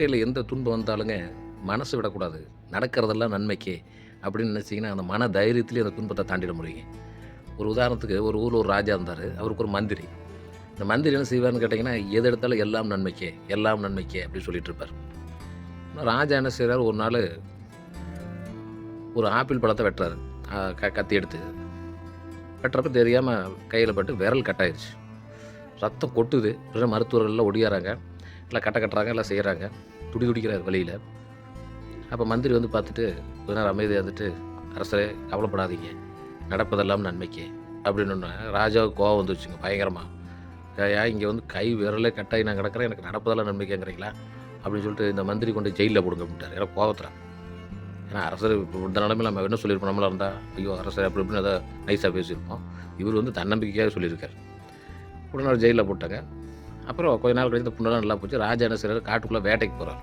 வாழ்க்கையில எந்த துன்பம் வந்தாலுங்க, மனசு விடக்கூடாது. நடக்கிறதெல்லாம் நன்மைக்கே அப்படின்னு நினைச்சீங்கன்னா, அந்த மன தைரியத்திலேயே அந்த துன்பத்த தாண்டிட முடியுங்க. ஒரு உதாரணத்துக்கு ஒரு ஊர்ல ஒரு ராஜா இருந்தாரு. அவருக்கு ஒரு மந்திரி. இந்த மந்திரி என்ன செய்வார்ன்னு கேட்டீங்கன்னா, எது எடுத்தாலும் எல்லாம் நன்மைக்கே, எல்லாம் நன்மைக்கே அப்படின்னு சொல்லிட்டு இருப்பார். ராஜா என்ன செய்றாரு, ஒரு நாளு ஒரு ஆப்பிள் பழத்த வெட்டுறாரு. கத்தி எடுத்து. வெட்டுறப்ப தெரியாம கையில பட்டு விரல் கட்டாயிருச்சு. ரத்தம் கொட்டுது. உடனே மருத்துவர்கள்லாம் ஒடியாராங்க. எல்லாம் கட்டுறாங்க, எல்லாம் செய்றாங்க. துடிக்கிறாரு வலியில. அப்ப மந்திரி வந்து பார்த்துட்டு, கொஞ்ச நேரம் அமைதியா இருந்துட்டு, "அரசரே கவலைப்படாதீங்க. நடப்பதெல்லாம் நன்மைக்கே." அப்படின்னோன்னே, ராஜாவுக்கு கோவம் வந்துருச்சுங்க பயங்கரமா. "ஏய்யா இங்க வந்து கை விரலே கட்டாயி நான் கிடக்கிறேன். எனக்கு நடப்பதெல்லாம் நன்மைக்கேங்கிறீங்களா?" அப்படின்னு சொல்லிட்டு, "இந்த மந்திரி கொண்டு ஜெயில்ல போடுங்க" அப்படின்ட்டாரு. ஏன்னா கோவத்துல. ஏன்னா அரசர் இப்ப இந்த நிலைமையில நம்ம என்ன சொல்லியிருப்போம் நம்மளா இருந்தா, "ஐயோ! அரசே" அப்படி இப்படின்னு ஏதோ நைஸா பேசியிருப்போம். இவரு வந்து தன்னம்பிக்கையாவே சொல்லியிருக்காரு. உடனே அவர ஜெயில்ல போட்டாங்க. அப்புறம் கொஞ்ச நாள் கழித்து இந்த புண்ணெல்லாம் நல்லா போச்சு. ராஜா என்ன செய்றாரு, காட்டுக்குள்ள வேட்டைக்கு போறாரு.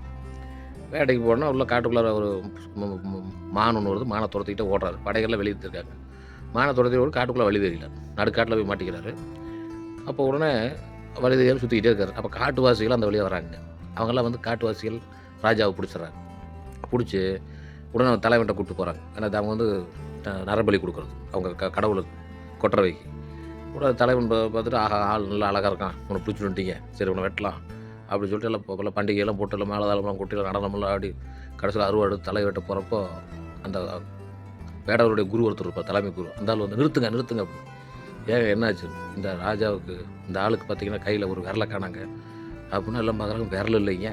வேட்டைக்கு போனா உள்ள காட்டுக்குள்ளார ஒரு மு மு மான் ஒண்ணு வருது. மான துரத்திக்கிட்டே ஓடுறாரு. படைகள்லாம் வெளிய இருக்காங்க. மான துரத்தி ஓடி காட்டுக்குள்ள வழி தெரியல. நடுக்காட்டுல போய் மாட்டிக்கிறாரு. அப்போ உடனே வழி தெரியாம சுத்திக்கிட்டே இருக்காரு. அப்ப காட்டுவாசிகள் அந்த வழியா வராங்க. அவங்கலாம் வந்து காட்டுவாசிகள் ராஜாவ புடிச்சுடுறாங்க. புடிச்சு உடனே தலைவன்ட்ட கூட்டு போறாங்க. ஏன்னா அவங்க வந்து நரபலி குடுக்குறது. அவங்க கடவுளுக்கு கொட்றவைக்கு. உடனே தலைவன் பார்த்துட்டு, "ஆஹா! ஆள் நல்லா அழகா இருக்கான். இவன பிடிச்சிட்டு வந்துட்டீங்க. சரி இவன வெட்டலாம்." அப்படின்னு சொல்லிட்டு எல்லாம் பண்டிகையெல்லாம் போட்டு எல்லாம் மேளதாளம்லாம் கொட்டி எல்லாம் நடனமெல்லாம் ஆடி கடைசியில அருவாடு தலை வெட்ட போகிறப்போ அந்த வேடவருடைய குரு ஒருத்தர் இருப்பார், தலைமை குரு. அந்த ஆள் வந்து, "நிறுத்துங்க நிறுத்துங்க." அப்படின்னு. "ஏங்க என்னாச்சு?" "இந்த ராஜாவுக்கு இந்த ஆளுக்கு பார்த்தீங்கன்னா கையில் ஒரு விரல காணாங்க." அப்படின்னு எல்லாம் பார்க்குறாங்க. விரல் இல்லைங்க.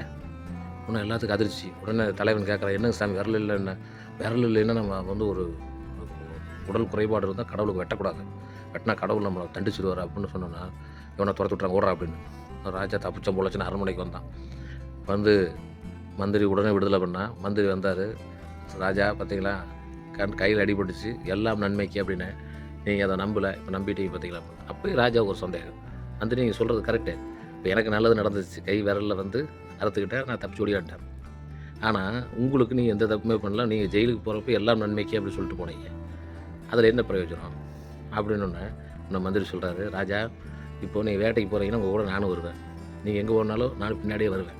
உடனே எல்லாத்துக்கும் அதிர்ச்சி. உடனே தலைவன் கேட்குறான், "என்னங்க சாமி விரல் இல்லைன்னா?" "விரல் இல்லைன்னா நம்ம வந்து ஒரு உடல் குறைபாடு இருந்தால் கடவுளுக்கு வெட்டக்கூடாது. வெட்டினா கடவுள் நம்மளை தண்டிச்சிடுவார்." அப்படின்னு சொன்னோன்னா, "இவனை துரத்து விட்றாங்க ஓடுறா." அப்படின்னு. ராஜா தப்பிச்சம் போலச்சுன்னு அரண்மனைக்கு வந்தான். வந்து மந்திரி உடனே விடுதலை பண்ணான். மந்திரி வந்தார். "ராஜா பார்த்தீங்களா, கையில் அடிபட்டுச்சு. எல்லாம் நன்மைக்கு" அப்படின்னு. "நீங்கள் அதை நம்பலை. இப்போ நம்பிட்டீங்க பார்த்தீங்களா." அப்பயும் ராஜாவுக்கு ஒரு சந்தேகம். "மந்திரி நீங்கள் சொல்கிறது கரெக்டு. இப்போ எனக்கு நல்லது நடந்துச்சு. கை விரலில் வந்து அறுத்துக்கிட்டேன். நான் தப்பிச்சு ஓடியான்ட்டேன். ஆனால் உங்களுக்கு நீங்கள் எந்த தப்புமே பண்ணல. நீங்கள் ஜெயிலுக்கு போகிறப்ப எல்லாம் நன்மைக்கு அப்படின்னு சொல்லிட்டு போனீங்க. அதில் என்ன பிரயோஜனம்?" அப்படின்னோடனே இந்த மந்திரி சொல்கிறாரு, "ராஜா இப்போ நீங்கள் வேட்டைக்கு போகிறீங்கன்னா உங்கள் கூட நானும் வருவேன். நீங்கள் எங்கே போனாலும் நானும் பின்னாடியே வருவேன்.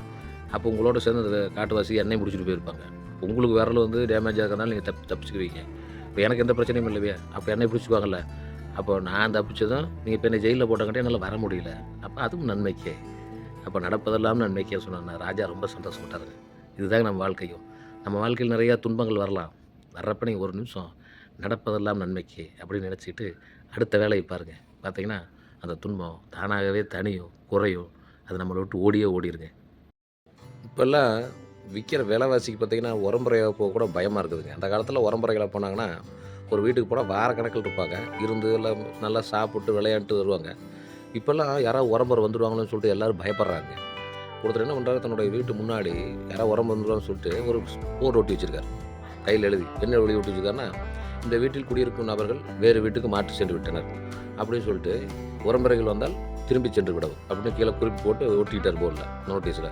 அப்போ உங்களோட சேர்ந்து அந்த காட்டுவாசி என்னையும் பிடிச்சிட்டு போயிருப்பாங்க. உங்களுக்கு விரல் வந்து டேமேஜ் ஆகிறதுனால நீங்கள் தப்பிச்சுக்குவீங்க. இப்போ எனக்கு எந்த பிரச்சனையும் இல்லையே. அப்போ என்னை பிடிச்சிக்குவாங்கல்ல. அப்போ நான் தப்பிச்சதும் நீங்கள் இப்போ என்னை ஜெயிலில் போட்டங்காட்டி என்னால் வர முடியல. அப்போ அதுவும் நன்மைக்கே. அப்போ நடப்பதெல்லாம் நன்மைக்கே" சொன்னாங்க. ராஜா ரொம்ப சந்தோஷப்பட்டாருங்க. இதுதாங்க நம்ம வாழ்க்கையும். நம்ம வாழ்க்கையில் நிறையா துன்பங்கள் வரலாம். வர்றப்ப நீங்கள் ஒரு நிமிஷம் நடப்பதெல்லாம் நன்மைக்கே அப்படின்னு நினச்சிக்கிட்டு அடுத்த வேலையை பாருங்கள். பார்த்தீங்கன்னா அந்த துன்பம் தானாகவே தணியும், குறையும். அது நம்மளை விட்டு ஓடியே ஓடிருங்க. இப்போல்லாம் விற்கிற விலைவாசிக்கு பார்த்தீங்கன்னா, உரம்பரையா போக கூட பயமாக இருக்குதுங்க. அந்த காலத்தில உரம்பரைகளா போனாங்கன்னா, ஒரு வீட்டுக்கு போனா வாரக்கணக்கில இருப்பாங்க. இருந்து எல்லாம் நல்லா சாப்பிட்டு விளையாண்ட்டு வருவாங்க. இப்போல்லாம் யாராவது உரம்பரை வந்துருவாங்களோன்னு சொல்லிட்டு எல்லாரும் பயப்படுறாங்க. ஒருத்தர் என்ன பண்ணுறாரு, தன்னுடைய வீட்டு முன்னாடி யாராவது உரம்பரை வந்துருவாங்கன்னு சொல்லிட்டு ஒரு போர்டு ஒட்டி வச்சிருக்காரு. கையில எழுதி. என்ன எழுதி ஒட்டி வச்சிருக்காருன்னா, "இந்த வீட்டில் குடியிருக்கும் நபர்கள் வேறு வீட்டுக்கு மாற்றி சென்று விட்டனர்." அப்படின்னு சொல்லிட்டு, "உறம்பறைகள் வந்தால் திரும்பி சென்று விடவும்." அப்படின்னு கீழே குறிப்பு போட்டு ஒட்டிக்கிட்டார் போர்டில், நோட்டீஸில்,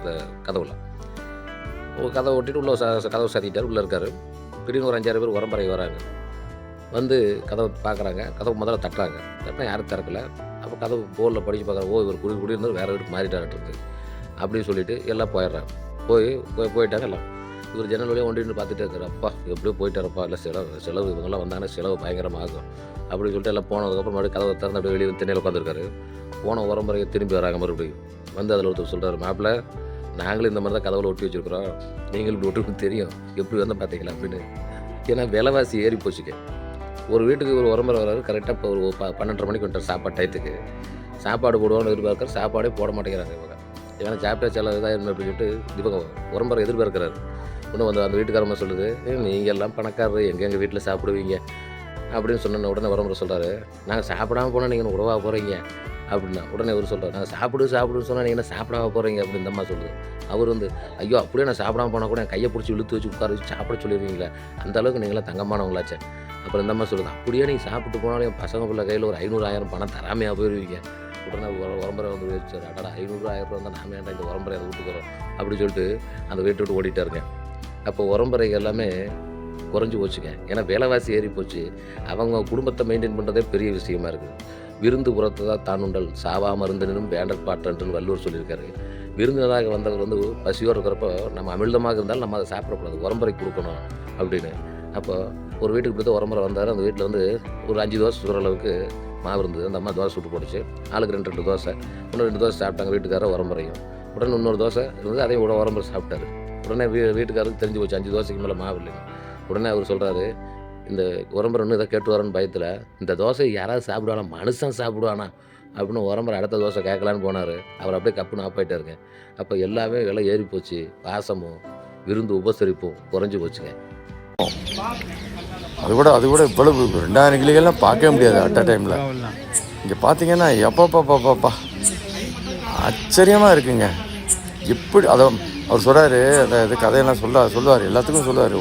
கதவுல. கதவை ஒட்டிட்டு உள்ள கதவை சாத்திட்டார். உள்ளே இருக்காரு. திடீர்னு ஒரு 5, 6 பேர் உறம்பறை வராங்க. வந்து கதவை பார்க்குறாங்க. கதவு முதல்ல தட்டுறாங்க. தட்டினா யாரும் திறக்கல. அப்போ கதவு போர்டில் படித்து பார்க்குறாங்க. "ஓ, இவர் குடியிருந்தவர் வேறு வீட்டுக்கு மாறிட்டார்ட்டுருக்கு." அப்படின்னு சொல்லிட்டு எல்லாம் போயிடுறாங்க. போயிட்டாங்க எல்லாம். இவர் ஜன்னல் வழியாக ஒண்டின்னு பார்த்துட்டே இருக்காரு. "அப்பா எப்படியோ போயிட்டாரப்பா. இல்லை செலவு இவங்கெல்லாம் வந்தாங்கன்னா செலவு பயங்கரமாக ஆகும்." அப்படின்னு சொல்லிட்டு எல்லாம் போனதுக்கப்புறம் மறுபடியும் கதவை திறந்து அப்படியே வெளியே திண்ணையில் உட்காந்துருக்காரு. போன உரம்பரையை திரும்பி வராங்க மறுபடியும். வந்து அதில் ஒருத்தர் சொல்கிறார், "மாப்பிள்ள, நாங்களும் இந்த மாதிரி தான் கதவுல ஒட்டி வச்சுருக்குறோம். நீங்களும் இப்படி ஒட்டுன்னு தெரியும். எப்படி வந்தால் பார்த்தீங்களா?" அப்படின்னு. ஏன்னா விலைவாசி ஏறி போச்சுங்க. ஒரு வீட்டுக்கு ஒரு உரம்பரை வராரு. கரெக்டாக இப்போ ஒரு 12:30 மணிக்கு வந்துட்டார் சாப்பாடு டயத்துக்கு. சாப்பாடு போடுவான்னு எதிர்பார்க்குறாரு. சாப்பாடே போட மாட்டேங்கிறாங்க இவங்க. ஏன்னா சாப்பிட்டா செலவு தான் என்ன அப்படின்னு சொல்லிட்டு இவங்க உரம்பரை எதிர்பார்க்குறாரு. இன்னும் வந்து அந்த வீட்டுக்காரம்மா சொல்லுது, "நீங்கள் எல்லாம் பணக்காரரு, எங்கள் வீட்டில் சாப்பிடுவீங்க." அப்படின்னு சொன்ன உடனே உறமுறை சொல்கிறாரு, "நாங்கள் சாப்பிடாம போனால் நீங்கள் என்ன உடவா போகிறீங்க?" அப்படின்னா. உடனே இவர் சொல்கிறார், "நாங்கள் சாப்பிடுன்னு சொன்னால் நீங்கள் என்ன சாப்பிடாம போகிறீங்க?" அப்படின்னு இந்த அம்மா சொல்லுது. அவர் வந்து, "ஐயோ, அப்படியே நான் சாப்பிடாம போனால் கூட என் கையை பிடிச்சி இழுத்து வச்சு உட்கார வச்சு சாப்பிட சொல்லிடுவீங்களே, அந்த அளவுக்கு நீங்களாம் தங்கமானவங்களாச்சே." அப்புறம் இந்த அம்மா சொல்லுது, "அப்படியே நீங்கள் சாப்பிட்டு போனாலும் என் பசங்க பிள்ளை கையில் ஒரு 500, 1000 பணம் தராமையாக போயிடுவீங்க." உடனே உரம்பரை வந்து யோசிச்சார், "அடடா, 500, 1000 ரூபா இருந்தால் நாம ஏன்டா இந்த உரம்பரை அதை விட்டுக்கிறோம்?" அப்படின்னு சொல்லிட்டு அந்த வீட்டை விட்டு ஓடிட்டாருங்க. அப்போ உரம்பரை எல்லாமே குறைஞ்சி போச்சுங்க. ஏன்னா விலைவாசி ஏறி போச்சு. அவங்க குடும்பத்தை மெயின்டைன் பண்ணுறதே பெரிய விஷயமா இருக்குது. "விருந்து புறத்ததா தானுண்டல் சாவா மருந்தினும் வேண்டற்பாற்றன்றுன்னு" வள்ளுவர் சொல்லியிருக்காரு. விருந்தினராக வந்தவர் வந்து பசியோடு இருக்கிறப்போ நம்ம அமிழ்தமாக இருந்தாலும் நம்ம அதை சாப்பிடக்கூடாது, உரம்பரை கொடுக்கணும் அப்படின்னு. அப்போ ஒரு வீட்டுக்கு போய் உரம்பரை வந்தார். அந்த வீட்டில் வந்து ஒரு 5 தோசை சுடுற அளவுக்கு மாவு இருந்தது. அந்த அம்மா தோசை சுட்டு போட்டுச்சு. ஆளுக்கு 2 2 தோசை. இன்னும் 2 தோசை சாப்பிட்டாங்க வீட்டுக்காரர் உரம்பரையும். உடனே இன்னொரு தோசை இருந்தது, அதையும் கூட உரம்பரை சாப்பிட்டாரு. உடனே வீட்டுக்காரருக்கு தெரிஞ்சு போச்சு 5 தோசைக்கு மேலே மாவு இல்லைன்னு. உடனே அவர் சொல்கிறாரு, இந்த உரம்பரை இன்னும் இதை கேட்டு வரேன்னு பயத்தில், இந்த தோசை யாராவது சாப்பிடுவானா, மனுஷன் சாப்பிடுவானா அப்படின்னு உரம்பரை அடுத்த தோசை கேட்கலான்னு போனார். அவர் அப்படியே கப்புன்னு ஆஃப் ஆகிட்டாருங்க. அப்போ எல்லாமே விலை ஏறி போச்சு. பாசமும் விருந்து உபசரிப்பும் குறைஞ்சி போச்சுங்க. அது கூட இவ்வளவு 2000 கிளிகள்லாம் பார்க்கவே முடியாது அட் அ டைமில். இங்கே பார்த்தீங்கன்னா எப்பப்பா ஆச்சரியமாக இருக்குங்க. எப்படி அதை அவர் சொல்கிறாரு, அந்த இது கதையெல்லாம் சொல்லுவார், எல்லாத்துக்கும் சொல்லுவார்.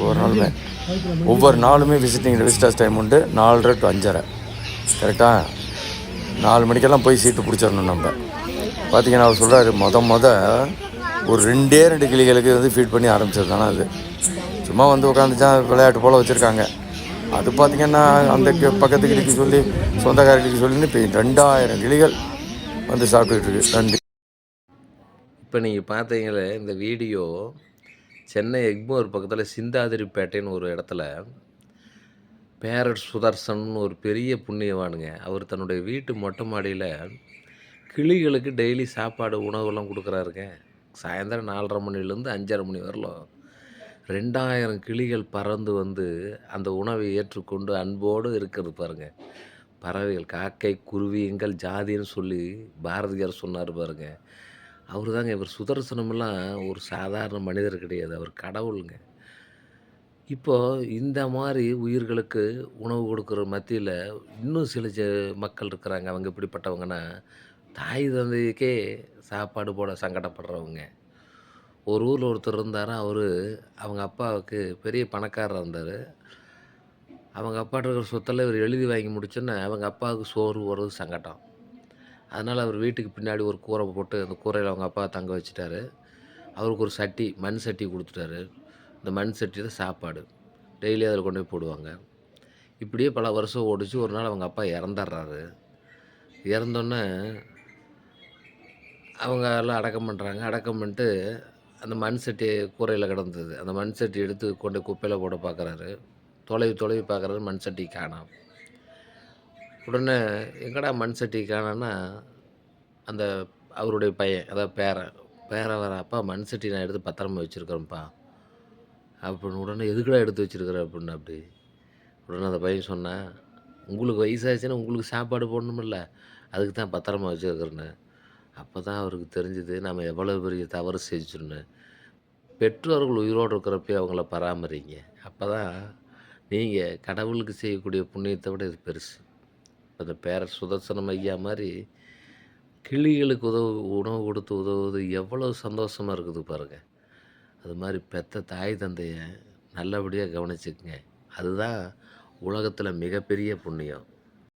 ஒவ்வொரு நாளுமே விசிட்டர்ஸ் டைம் உண்டு. 4:30 to 5:30 கரெக்டாக 4 மணிக்கெல்லாம் போய் சீட்டு பிடிச்சிடணும் நம்ம. பார்த்தீங்கன்னா அவர் சொல்கிறாரு, ஒரு 2 கிளிகளுக்கு வந்து ஃபீட் பண்ணி ஆரம்பிச்சது தானே அது. சும்மா வந்து உட்காந்துச்சா விளையாட்டு போல் வச்சுருக்காங்க. அது பார்த்திங்கன்னா அந்த பக்கத்து கிளிக்கு சொல்லி சொந்தக்காரர்களுக்கு சொல்லி இப்போ 2000 கிளிகள் வந்து சாப்பிட்டுக்கிட்டு இருக்கு. நன்றி. இப்போ நீங்கள் பார்த்தீங்களே இந்த வீடியோ, சென்னை எக்மோர் பக்கத்தில் சிந்தாதிரிப்பேட்டைன்னு ஒரு இடத்துல பேரட் சுதர்சன் ஒரு பெரிய புண்ணியவானுங்க. அவர் தன்னுடைய வீட்டு மொட்டை மாடியில் கிளிகளுக்கு டெய்லி சாப்பாடு உணவுலாம் கொடுக்குறாருங்க. சாயந்தரம் 4:30 மணிலேருந்து 5:30 மணி வரலும் 2000 கிளிகள் பறந்து வந்து அந்த உணவை ஏற்றுக்கொண்டு அன்போடு இருக்கிறது பாருங்க. பறவைகள், காக்கை, குருவி எங்கள் ஜாதின்னு சொல்லி பாரதியார் சொன்னார் பாருங்க. அவர் தாங்க இவர். சுதர்சனமெல்லாம் ஒரு சாதாரண மனிதர் கிடையாது, அவர் கடவுளுங்க. இப்போ இந்த மாதிரி உயிர்களுக்கு உணவு கொடுக்குற மத்தியில் இன்னும் சில மக்கள் இருக்கிறாங்க. அவங்க எப்படிப்பட்டவங்கன்னா, தாய் தந்தைக்கே சாப்பாடு போட சங்கடப்படுறவங்க. ஒரு ஊரில் ஒருத்தர் இருந்தார். அவங்க அப்பாவுக்கு பெரிய பணக்காரராக இருந்தார். அவங்க அப்பாட்ட இருக்கிற சொத்தெல்லாம் இவர் எழுதி வாங்கி முடிச்சோன்னே அவங்க அப்பாவுக்கு சோறு போடுறது சங்கடம். அதனால் அவர் வீட்டுக்கு பின்னாடி ஒரு கூரை போட்டு அந்த கூரையில் அவங்க அப்பா தங்க வச்சுட்டாரு. அவருக்கு ஒரு சட்டி, மண் சட்டி கொடுத்துட்டாரு. இந்த மண் சட்டியில் சாப்பாடு டெய்லி அதில் கொண்டு போய் போடுவாங்க. இப்படியே பல வருஷம் ஓடிச்சு. ஒரு நாள் அவங்க அப்பா இறந்துடுறாரு. இறந்தோன்னே அவங்க எல்லாம் அடக்கம் பண்ணுறாங்க. அடக்கம் பண்ணிட்டு அந்த மண் சட்டி கூரையில் கிடந்தது. அந்த மண் சட்டி எடுத்து கொண்டு குப்பையில் போட பார்க்குறாரு. தொலைவி பார்க்குறாரு, மண் சட்டி காணோம். உடனே எங்கடா மண் சட்டி காணோன்னா, அந்த அவருடைய பையன், அதாவது பேரன் வர, அப்பா மண் சட்டி நான் எடுத்து பத்திரமா வச்சுருக்கிறேன்ப்பா அப்படின்னு. உடனே எதுக்குடா எடுத்து வச்சுருக்குற அப்படின்னு அப்படி. உடனே அந்த பையன் சொன்னான், உங்களுக்கு வயசாச்சுன்னா உங்களுக்கு சாப்பாடு போடணுமில்ல, அதுக்கு தான் பத்திரமா வச்சுருக்கிறேன்னு. அப்போ தான் அவருக்கு தெரிஞ்சுது நம்ம எவ்வளோ பெரிய தவறு செஞ்சுன்னு. பெற்றோர்கள் உயிரோடு இருக்கிறப்பே அவங்கள பராமரிங்க. அப்போ தான் நீங்கள் கடவுளுக்கு செய்யக்கூடிய புண்ணியத்தை விட இது பெருசு. அந்த பேரர் சுதர்சனம் ஐயா மாதிரி கிளிகளுக்கு உணவு கொடுத்து உதவுவது எவ்வளோ சந்தோஷமாக இருக்குது பாருங்கள். அது மாதிரி பெத்த தாய் தந்தையை நல்லபடியாக கவனிச்சுக்குங்க. அதுதான் உலகத்தில் மிகப்பெரிய புண்ணியம்.